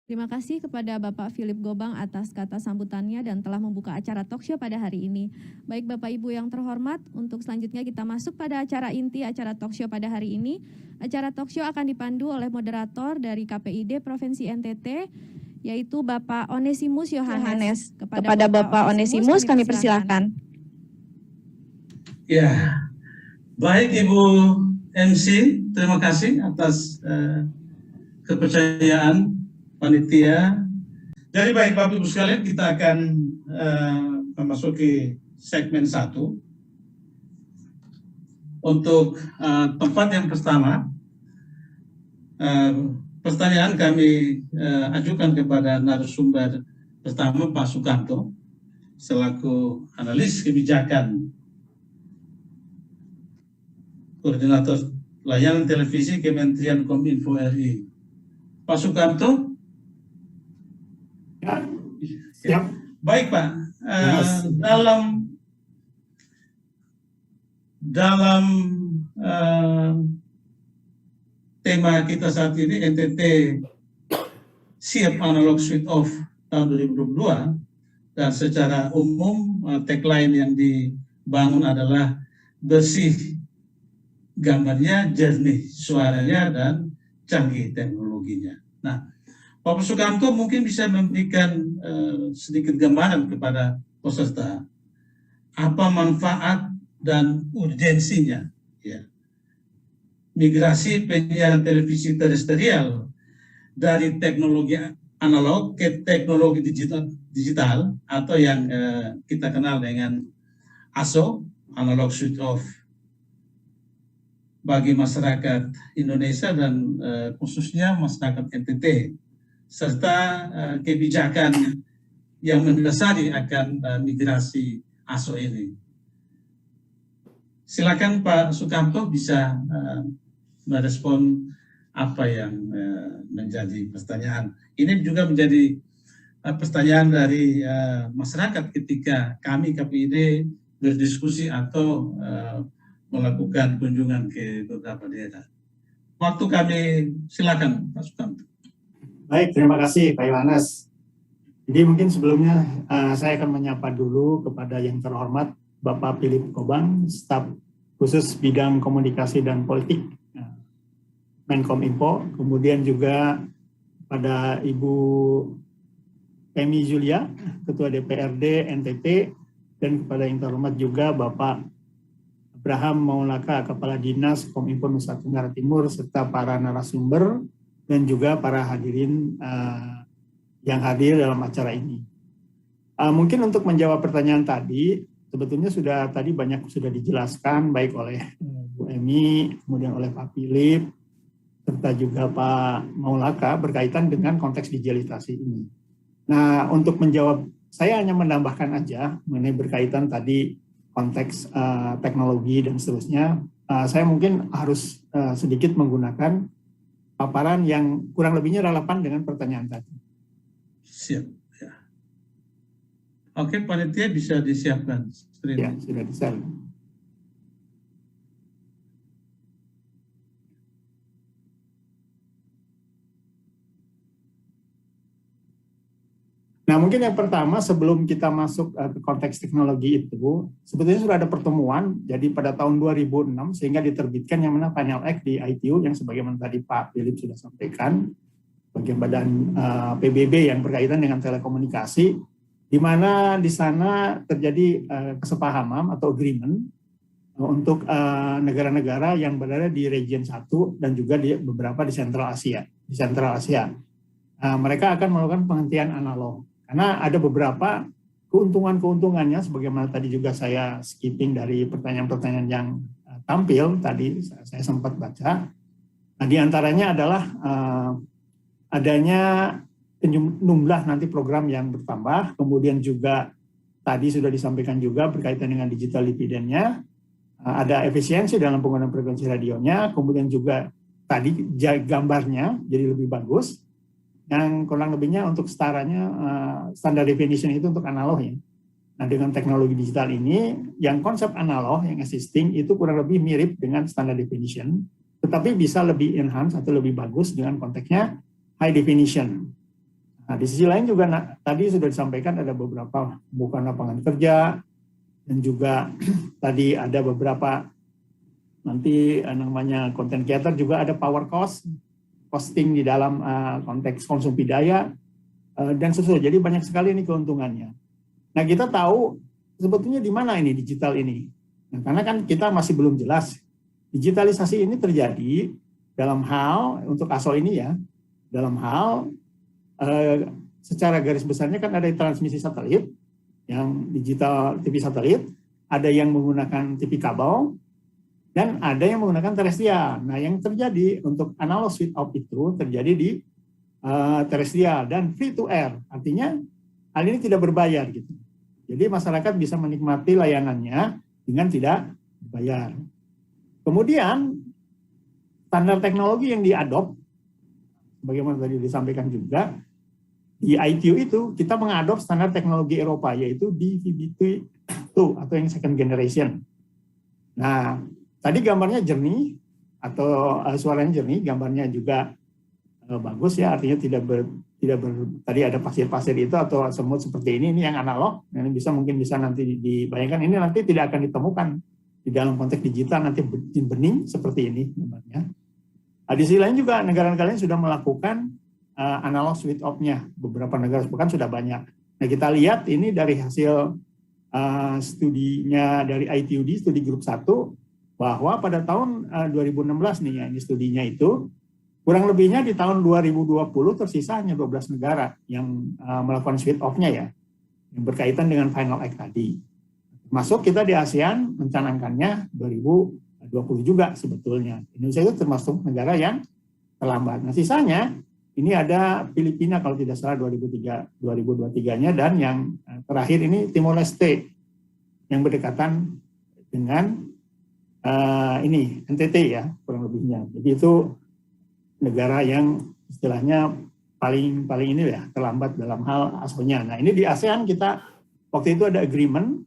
Terima kasih kepada Bapak Philip Gobang atas kata sambutannya dan telah membuka acara talkshow pada hari ini. Baik Bapak Ibu yang terhormat, untuk selanjutnya kita masuk pada acara inti acara talkshow pada hari ini. Acara talkshow akan dipandu oleh moderator dari KPID Provinsi NTT, yaitu Bapak Onesimus Yohanes. Kepada Bapak Onesimus kami persilahkan. Ya, baik Ibu MC, terima kasih atas kepercayaan panitia. Jadi baik Bapak Ibu sekalian, kita akan memasuki segmen 1. Untuk tempat yang pertama, pertanyaan kami ajukan kepada narasumber pertama Pak Sukamto selaku analis kebijakan Koordinator Layanan Televisi Kementerian Kominfo RI. Pak Sukamto. Ya, siap. Baik Pak, dalam tema kita saat ini, NTT siap analog switch off tahun 2022, dan secara umum tagline yang dibangun adalah bersih gambarnya, jernih suaranya, dan canggih teknologinya. Nah, Pak Sukamto mungkin bisa memberikan sedikit gambaran kepada peserta apa manfaat dan urgensinya ya, migrasi penyiaran televisi terestrial dari teknologi analog ke teknologi digital atau yang kita kenal dengan ASO, analog switch off, bagi masyarakat Indonesia dan khususnya masyarakat NTT, serta kebijakan yang mendasari akan migrasi ASO ini. Silakan Pak Sukamto bisa merespon apa yang menjadi pertanyaan. Ini juga menjadi pertanyaan dari masyarakat ketika kami KPID berdiskusi atau melakukan kunjungan ke beberapa daerah. Waktu kami, silakan Pak Sukamto. Baik, terima kasih Pak Yohanes. Jadi mungkin sebelumnya saya akan menyapa dulu kepada yang terhormat Bapak Philip Gobang, staf khusus bidang komunikasi dan politik Menkominfo, kemudian juga pada Ibu Emi Julia, Ketua DPRD NTT, dan kepada yang terhormat juga Bapak Abraham Maulaka, Kepala Dinas Kominfo Nusa Tenggara Timur, serta para narasumber dan juga para hadirin yang hadir dalam acara ini. Mungkin untuk menjawab pertanyaan tadi, sebetulnya tadi banyak sudah dijelaskan baik oleh Bu Emi, kemudian oleh Pak Philip, serta juga Pak Maulaka berkaitan dengan konteks digitalisasi ini. Nah, untuk menjawab, saya hanya menambahkan aja mengenai berkaitan tadi konteks teknologi dan seterusnya. Saya mungkin harus sedikit menggunakan paparan yang kurang lebihnya relevan dengan pertanyaan tadi. Siap. Ya. Oke, panitia bisa disiapkan. Ya, sudah disiapkan. Nah, mungkin yang pertama sebelum kita masuk ke konteks teknologi itu, sebetulnya sudah ada pertemuan, jadi pada tahun 2006 sehingga diterbitkan yang mana Panel Act di ITU yang sebagaimana tadi Pak Philip sudah sampaikan, bagian badan PBB yang berkaitan dengan telekomunikasi, di mana di sana terjadi kesepahaman atau agreement untuk negara-negara yang berada di region 1 dan juga di beberapa di Central Asia. Mereka akan melakukan penghentian analog. Karena ada beberapa keuntungannya, sebagaimana tadi juga saya skipping dari pertanyaan-pertanyaan yang tampil, tadi saya sempat baca. Nah, di antaranya adalah adanya jumlah nanti program yang bertambah, kemudian juga tadi sudah disampaikan juga berkaitan dengan digital dividennya, ada efisiensi dalam penggunaan frekuensi radionya, kemudian juga tadi gambarnya jadi lebih bagus, yang kurang lebihnya untuk standar definition itu untuk analog ya. Nah, dengan teknologi digital ini, yang konsep analog yang existing itu kurang lebih mirip dengan standar definition, tetapi bisa lebih enhance atau lebih bagus dengan konteksnya high definition. Nah, di sisi lain juga tadi sudah disampaikan ada beberapa pembukaan lapangan kerja, dan juga tadi ada beberapa nanti namanya content creator, juga ada power costing di dalam konteks konsumsi daya, dan seterusnya. Jadi banyak sekali ini keuntungannya. Nah, kita tahu sebetulnya di mana ini digital ini. Nah, karena kan kita masih belum jelas. Digitalisasi ini terjadi dalam hal, untuk ASO ini ya, dalam hal secara garis besarnya kan ada transmisi satelit, yang digital TV satelit, ada yang menggunakan TV kabel, dan ada yang menggunakan terestrial. Nah, yang terjadi untuk analog switch off itu terjadi di terestrial dan free to air, artinya hal ini tidak berbayar gitu. Jadi masyarakat bisa menikmati layanannya dengan tidak berbayar. Kemudian standar teknologi yang diadop, bagaimana tadi disampaikan juga, di ITU itu kita mengadop standar teknologi Eropa, yaitu DVB-T2 atau yang second generation. Nah, tadi gambarnya jernih, atau suaranya jernih, gambarnya juga bagus ya, artinya tadi ada pasir-pasir itu atau semut seperti ini yang analog, yang mungkin bisa nanti dibayangkan, ini nanti tidak akan ditemukan di dalam konteks digital, nanti bening seperti ini gambarnya. Di sisi lain juga negara-negara lain sudah melakukan analog switch off-nya, beberapa negara bahkan sudah banyak. Nah, kita lihat ini dari hasil studinya dari ITUD, studi grup 1, bahwa pada tahun 2016 nih ya, ini studinya itu, kurang lebihnya di tahun 2020 tersisa hanya 12 negara yang melakukan switch off-nya ya, yang berkaitan dengan Final Act tadi. Masuk kita di ASEAN mencanangkannya 2020 juga sebetulnya. Indonesia itu termasuk negara yang terlambat. Nah, sisanya ini ada Filipina kalau tidak salah 2023-nya, dan yang terakhir ini Timor Leste yang berdekatan dengan ini NTT ya, kurang lebihnya. Jadi itu negara yang istilahnya paling ini ya, terlambat dalam hal ASO-nya. Nah, ini di ASEAN kita waktu itu ada agreement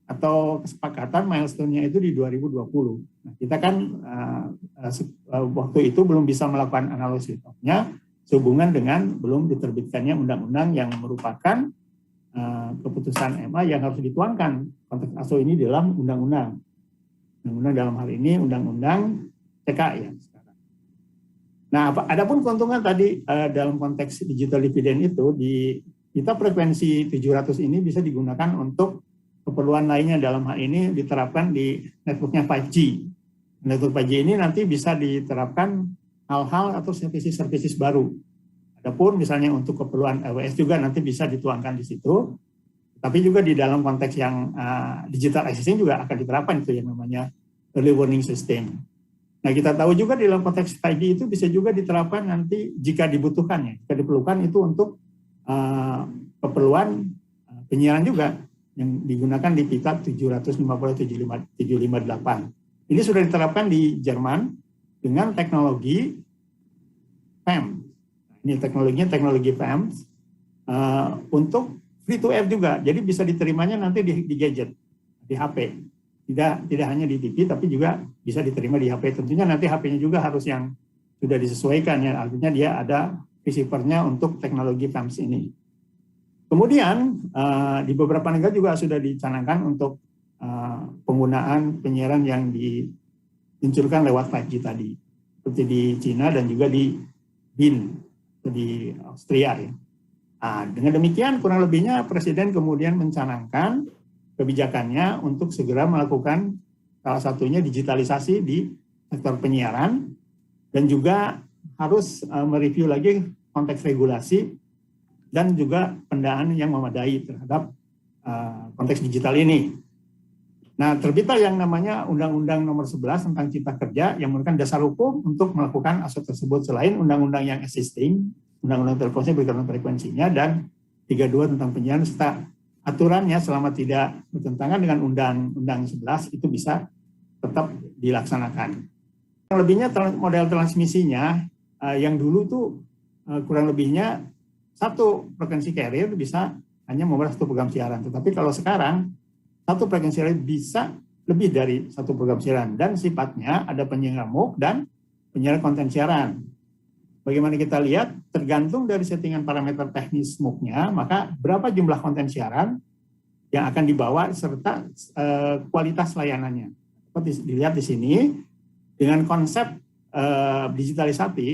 atau kesepakatan milestone-nya itu di 2020. Nah, kita kan waktu itu belum bisa melakukan analisis switch-off-nya sehubungan dengan belum diterbitkannya undang-undang yang merupakan keputusan MA yang harus dituangkan konteks ASO ini dalam undang-undang. Undang-undang dalam hal ini undang-undang TK ya sekarang. Nah, adapun keuntungan tadi dalam konteks digital dividend itu, kita frekuensi 700 ini bisa digunakan untuk keperluan lainnya. Dalam hal ini diterapkan di networknya 5G. Network 5G ini nanti bisa diterapkan hal-hal atau services baru. Adapun misalnya untuk keperluan LWS juga nanti bisa dituangkan di situ. Tapi juga di dalam konteks yang digital accessing juga akan diterapkan itu yang namanya early warning system. Nah, kita tahu juga di dalam konteks 5G itu bisa juga diterapkan nanti jika dibutuhkan ya, jika diperlukan itu untuk keperluan penyiaran juga yang digunakan di PITA 750-758. Ini sudah diterapkan di Jerman dengan teknologi PAM. Ini teknologi PAM untuk free to air juga. Jadi bisa diterimanya nanti di gadget, di HP. Tidak hanya di TV, tapi juga bisa diterima di HP. Tentunya nanti HP-nya juga harus yang sudah disesuaikan ya. Artinya dia ada receiver-nya untuk teknologi PAMS ini. Kemudian di beberapa negara juga sudah dicanangkan untuk penggunaan penyiaran yang diluncurkan lewat 5G tadi, seperti di Cina dan juga di BIN, di Austria ya. Nah, dengan demikian kurang lebihnya Presiden kemudian mencanangkan kebijakannya untuk segera melakukan salah satunya digitalisasi di sektor penyiaran, dan juga harus mereview lagi konteks regulasi dan juga pendanaan yang memadai terhadap konteks digital ini. Nah, terbitlah yang namanya Undang-Undang Nomor 11 tentang Cipta Kerja yang merupakan dasar hukum untuk melakukan ASO tersebut, selain undang-undang yang existing, Undang-Undang Telekomunikasi berkaitan frekuensinya, dan 32 tentang penyiaran, serta aturannya selama tidak bertentangan dengan Undang-Undang 11 itu bisa tetap dilaksanakan. Yang lebihnya model transmisinya yang dulu tuh kurang lebihnya satu frekuensi carrier bisa hanya membawa satu program siaran, tetapi kalau sekarang satu frekuensi siaran bisa lebih dari satu program siaran, dan sifatnya ada penyiaran MOOC dan penyiaran konten siaran. bagaimana kita lihat, tergantung dari settingan parameter teknis MOOC-nya, maka berapa jumlah konten siaran yang akan dibawa serta kualitas layanannya. Seperti dilihat di sini, dengan konsep digitalisasi,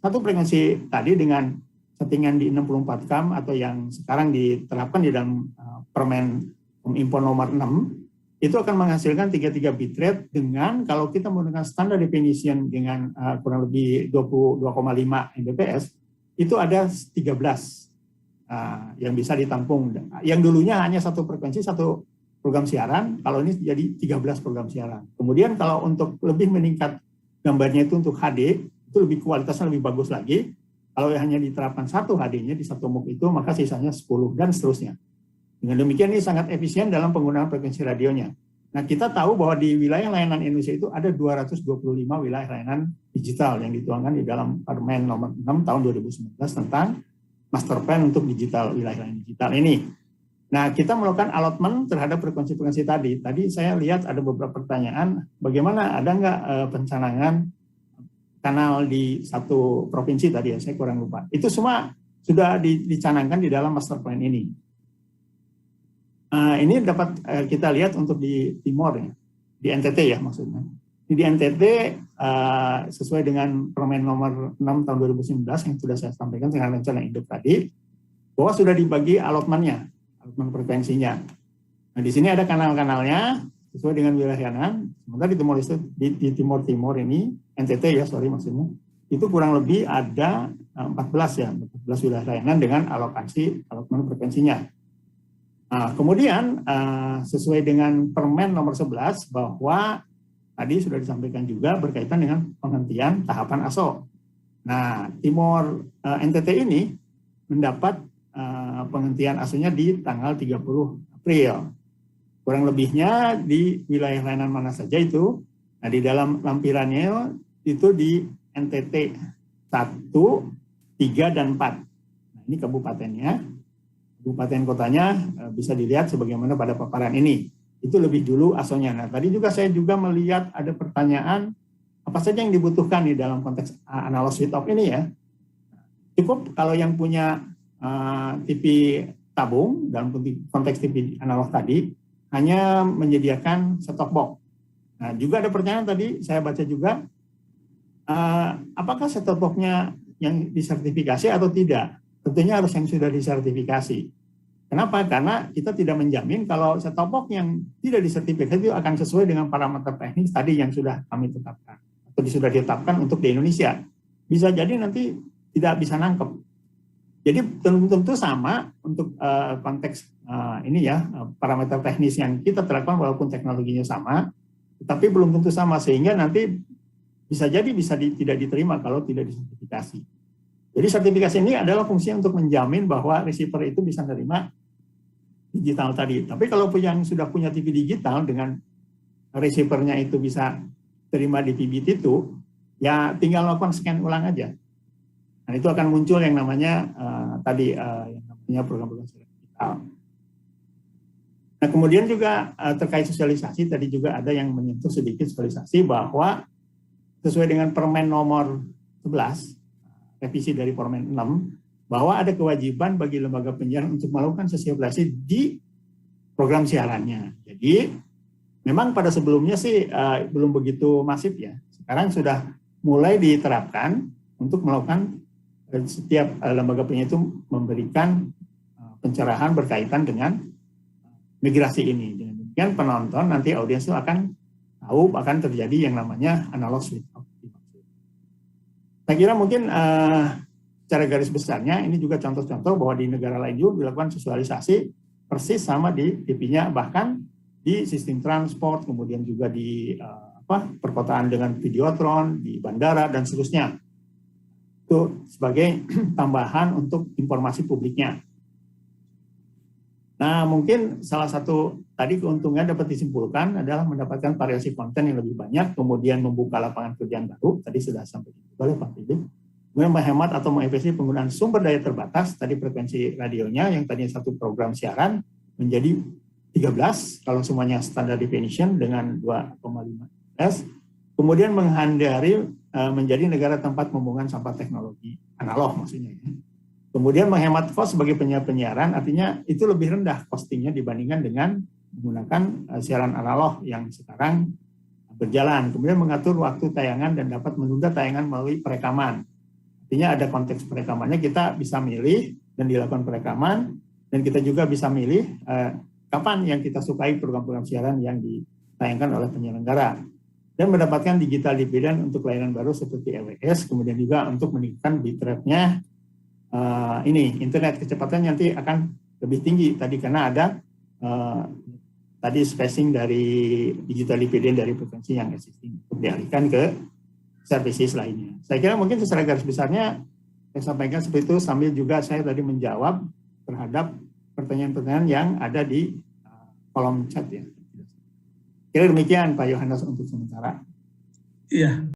satu frekuensi tadi dengan settingan di 64 kam atau yang sekarang diterapkan di dalam Permen Kominfo nomor 6, itu akan menghasilkan 33 bitrate dengan kalau kita menggunakan standar definition dengan kurang lebih 2,5 Mbps, itu ada 13 yang bisa ditampung. Yang dulunya hanya satu frekuensi, satu program siaran, kalau ini jadi 13 program siaran. Kemudian kalau untuk lebih meningkat gambarnya itu untuk HD, itu lebih kualitasnya lebih bagus lagi. Kalau hanya diterapkan satu HD-nya di satu MOOC itu, maka sisanya 10 dan seterusnya. Dengan demikian ini sangat efisien dalam penggunaan frekuensi radionya. Nah, kita tahu bahwa di wilayah layanan Indonesia itu ada 225 wilayah layanan digital yang dituangkan di dalam Permen nomor 6 tahun 2019 tentang Master Plan untuk digital wilayah layanan digital ini. Nah, kita melakukan allotment terhadap frekuensi-frekuensi tadi. Tadi saya lihat ada beberapa pertanyaan, bagaimana ada nggak pencanangan kanal di satu provinsi tadi ya, saya kurang lupa. Itu semua sudah dicanangkan di dalam Master Plan ini. Ini dapat kita lihat untuk di Timor ya, di NTT ya maksudnya. Di NTT sesuai dengan Permen nomor 6 tahun 2019 yang sudah saya sampaikan dengan rencana induk tadi, bahwa sudah dibagi allotment-nya, allotment frekuensinya. Nah, di sini ada kanal-kanalnya sesuai dengan wilayah layanan. Sementara di Timor ini, NTT ya, maksudnya, itu kurang lebih ada 14 wilayah layanan dengan allotment frekuensinya. Nah, kemudian sesuai dengan Permen nomor 11 bahwa tadi sudah disampaikan juga berkaitan dengan penghentian tahapan ASO. Nah, Timor NTT ini mendapat penghentian ASO-nya di tanggal 30 April. Kurang lebihnya di wilayah layanan mana saja itu. Nah, di dalam lampirannya itu di NTT 1, 3, dan 4. Nah, ini kabupatennya. Kabupaten kotanya bisa dilihat sebagaimana pada paparan ini. Itu lebih dulu ASO-nya. Nah, tadi juga saya melihat ada pertanyaan apa saja yang dibutuhkan di dalam konteks analog switch off ini ya. Cukup kalau yang punya TV tabung dalam konteks TV analog tadi hanya menyediakan set-top box. Nah, juga ada pertanyaan tadi saya baca juga apakah set-top box-nya yang disertifikasi atau tidak? Tentunya harus yang sudah disertifikasi. Kenapa? Karena kita tidak menjamin kalau set-top box yang tidak disertifikasi itu akan sesuai dengan parameter teknis tadi yang sudah kami tetapkan atau sudah ditetapkan untuk di Indonesia. Bisa jadi nanti tidak bisa nangkep. Jadi tentu sama untuk konteks ini ya, parameter teknis yang kita terapkan walaupun teknologinya sama, tapi belum tentu sama sehingga nanti bisa jadi tidak diterima kalau tidak disertifikasi. Jadi sertifikasi ini adalah fungsi untuk menjamin bahwa receiver itu bisa menerima digital tadi. Tapi kalau yang sudah punya TV digital dengan receivernya itu bisa terima di PBT itu, ya tinggal lakukan scan ulang aja. Nah, itu akan muncul yang namanya yang namanya program-program digital. Nah, kemudian juga terkait sosialisasi, tadi juga ada yang menyentuh sedikit sosialisasi bahwa sesuai dengan Permen nomor 11, revisi dari Permen 6, bahwa ada kewajiban bagi lembaga penyiaran untuk melakukan sosialisasi di program siarannya. Jadi memang pada sebelumnya sih belum begitu masif ya. Sekarang sudah mulai diterapkan untuk melakukan setiap lembaga penyiaran itu memberikan pencerahan berkaitan dengan migrasi ini. Dengan demikian penonton nanti audiens itu akan tahu akan terjadi yang namanya analog switch off. Saya kira mungkin secara garis besarnya ini juga contoh-contoh bahwa di negara lain juga dilakukan sosialisasi persis sama di TV-nya, bahkan di sistem transport, kemudian juga di perkotaan dengan videotron, di bandara dan seterusnya. Itu sebagai tambahan untuk informasi publiknya. Nah, mungkin salah satu tadi keuntungan dapat disimpulkan adalah mendapatkan variasi konten yang lebih banyak, kemudian membuka lapangan kerjaan baru, tadi sudah sampai oleh Pak Philip. Kemudian menghemat atau mengefisiensi penggunaan sumber daya terbatas, tadi frekuensi radionya yang tadinya satu program siaran menjadi 13, kalau semuanya standar definition dengan 2,5 S. Kemudian menghindari menjadi negara tempat pembuangan sampah teknologi analog maksudnya. Ya. Kemudian menghemat cost sebagai penyiaran, artinya itu lebih rendah costingnya dibandingkan dengan menggunakan siaran analog yang sekarang berjalan. Kemudian mengatur waktu tayangan dan dapat menunda tayangan melalui perekaman. Artinya ada konteks perekamannya, kita bisa milih dan dilakukan perekaman, dan kita juga bisa milih kapan yang kita sukai program-program siaran yang ditayangkan oleh penyelenggara. Dan mendapatkan digital dividend untuk layanan baru seperti LWS, kemudian juga untuk meningkatkan bitrate-nya internet kecepatan nanti akan lebih tinggi tadi karena ada tadi spacing dari digital dividend dari frekuensi yang existing untuk dialihkan ke services lainnya. Saya kira mungkin secara garis besarnya saya sampaikan seperti itu sambil juga saya tadi menjawab terhadap pertanyaan-pertanyaan yang ada di kolom chat ya. Kira demikian Pak Yohanes untuk sementara. Iya.